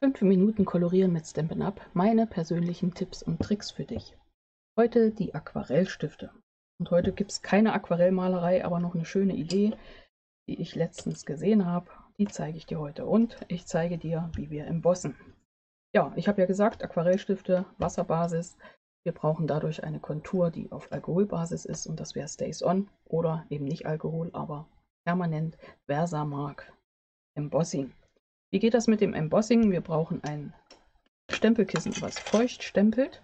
5 Minuten Kolorieren mit Stampin' Up! Meine persönlichen Tipps und Tricks für dich. Heute die Aquarellstifte. Und heute gibt es keine Aquarellmalerei, aber noch eine schöne Idee, die ich letztens gesehen habe. Die zeige ich dir heute. Und ich zeige dir, wie wir embossen. Ja, ich habe ja gesagt, Aquarellstifte, Wasserbasis. Wir brauchen dadurch eine Kontur, die auf Alkoholbasis ist. Und das wäre Stays On oder eben nicht Alkohol, aber permanent Versamark Embossing. Wie geht das mit dem Embossing? Wir brauchen ein Stempelkissen, was feucht stempelt.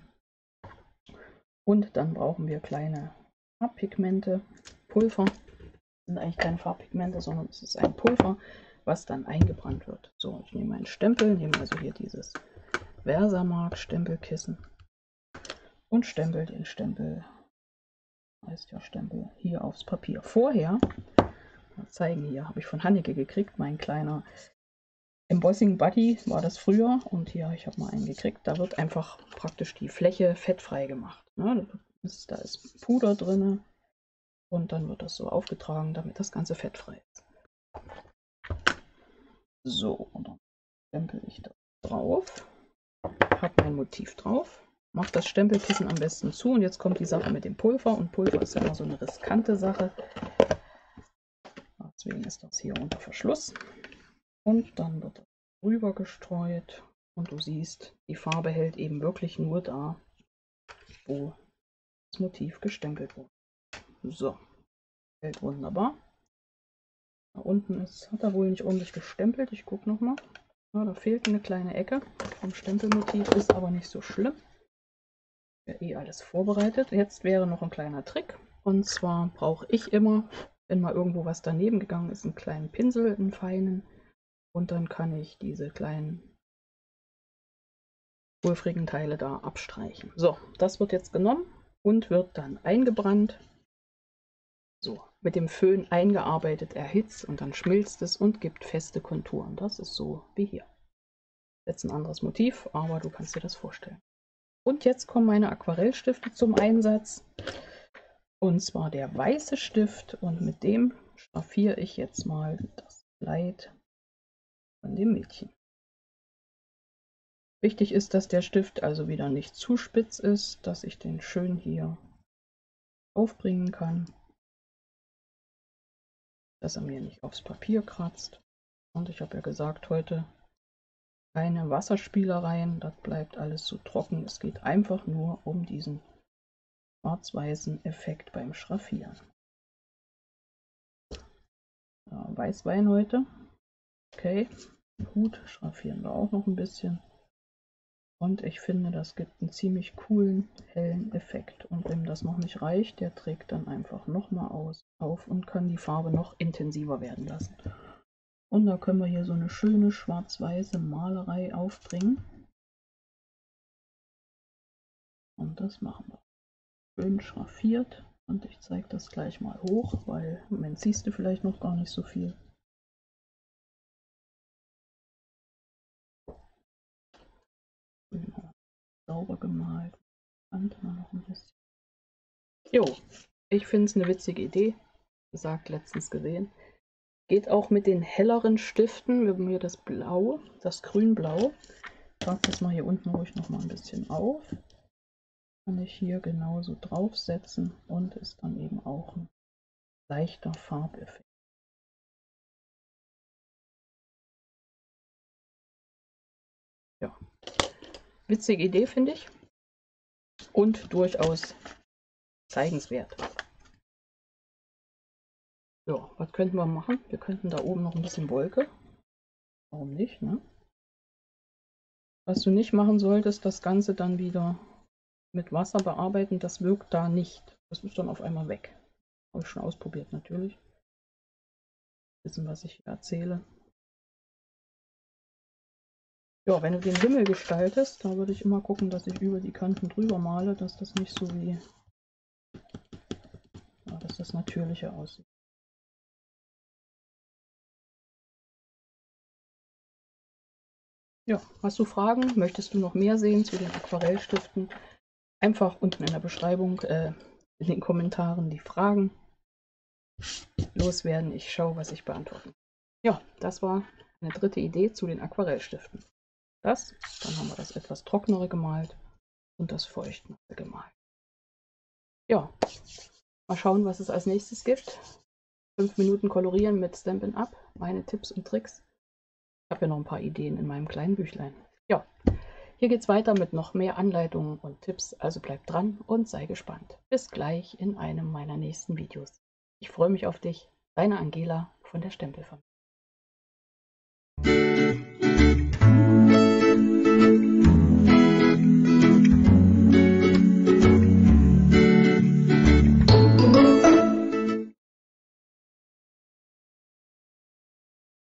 Und dann brauchen wir kleine Farbpigmente, Pulver. Das sind eigentlich keine Farbpigmente, sondern es ist ein Pulver, was dann eingebrannt wird. So, ich nehme einen Stempel, nehme also hier dieses Versamark Stempelkissen und stempel den Stempel, heißt ja Stempel, hier aufs Papier. Vorher, mal zeigen, hier habe ich von Hanneke gekriegt, mein kleiner Embossing Buddy war das früher, und hier, ich habe mal einen gekriegt, da wird einfach praktisch die Fläche fettfrei gemacht. Ne? Da ist Puder drin und dann wird das so aufgetragen, damit das Ganze fettfrei ist. So, und dann stempel ich das drauf, habe mein Motiv drauf, mache das Stempelkissen am besten zu, und jetzt kommt die Sache mit dem Pulver, und Pulver ist ja immer so eine riskante Sache. Deswegen ist das hier unter Verschluss. Und dann wird das rüber gestreut, und du siehst, die Farbe hält eben wirklich nur da, wo das Motiv gestempelt wurde. So, hält wunderbar. Da unten hat er wohl nicht ordentlich gestempelt. Ich gucke nochmal. Ja, da fehlt eine kleine Ecke vom Stempelmotiv, ist aber nicht so schlimm. Ja, eh alles vorbereitet. Jetzt wäre noch ein kleiner Trick. Und zwar brauche ich immer, wenn mal irgendwo was daneben gegangen ist, einen kleinen Pinsel, einen feinen. Und dann kann ich diese kleinen pulvrigen Teile da abstreichen. So, das wird jetzt genommen und wird dann eingebrannt. So, mit dem Föhn eingearbeitet, erhitzt, und dann schmilzt es und gibt feste Konturen. Das ist so wie hier. Jetzt ein anderes Motiv, aber du kannst dir das vorstellen. Und jetzt kommen meine Aquarellstifte zum Einsatz. Und zwar der weiße Stift, und mit dem schraffiere ich jetzt mal das Kleid von dem Mädchen. Wichtig ist, dass der Stift also wieder nicht zu spitz ist, dass ich den schön hier aufbringen kann, dass er mir nicht aufs Papier kratzt. Und ich habe ja gesagt, heute keine Wasserspielereien, das bleibt alles so trocken. Es geht einfach nur um diesen schwarz-weißen Effekt beim Schraffieren. Ja, Weißwein heute. Okay, gut, schraffieren wir auch noch ein bisschen. Und ich finde, das gibt einen ziemlich coolen, hellen Effekt. Und wem das noch nicht reicht, der trägt dann einfach nochmal auf und kann die Farbe noch intensiver werden lassen. Und da können wir hier so eine schöne schwarz-weiße Malerei aufbringen. Und das machen wir. Schön schraffiert. Und ich zeige das gleich mal hoch, weil im Moment siehst du vielleicht noch gar nicht so viel. Sauber gemalt. Noch ein bisschen. Jo, ich finde es eine witzige Idee. Gesagt, letztens gesehen. Geht auch mit den helleren Stiften. Wir haben hier das Blau, das Grün-Blau. Ich trage das mal hier unten ruhig noch mal ein bisschen auf. Kann ich hier genauso draufsetzen, und ist dann eben auch ein leichter Farbeffekt. Ja, witzige Idee, finde ich. Und durchaus zeigenswert. Ja, was könnten wir machen? Wir könnten da oben noch ein bisschen Wolke. Warum nicht, ne? Was du nicht machen solltest, das Ganze dann wieder mit Wasser bearbeiten, das wirkt da nicht. Das ist dann auf einmal weg. Habe ich schon ausprobiert, natürlich. Wissen, was ich hier erzähle. Ja, wenn du den Himmel gestaltest, da würde ich immer gucken, dass ich über die Kanten drüber male, dass das nicht so wie, ja, dass das natürlicher aussieht. Ja, hast du Fragen? Möchtest du noch mehr sehen zu den Aquarellstiften? Einfach unten in der Beschreibung, in den Kommentaren die Fragen loswerden. Ich schaue, was ich beantworten. Ja, das war eine dritte Idee zu den Aquarellstiften. das. Dann haben wir das etwas trockenere gemalt und das feuchtnasse gemalt. Ja, mal schauen, was es als nächstes gibt. 5 Minuten kolorieren mit Stampin' Up, meine Tipps und Tricks. Ich habe ja noch ein paar Ideen in meinem kleinen Büchlein. Ja, hier geht es weiter mit noch mehr Anleitungen und Tipps, also bleib dran und sei gespannt. Bis gleich in einem meiner nächsten Videos. Ich freue mich auf dich, deine Angela von der Stempelfamilie.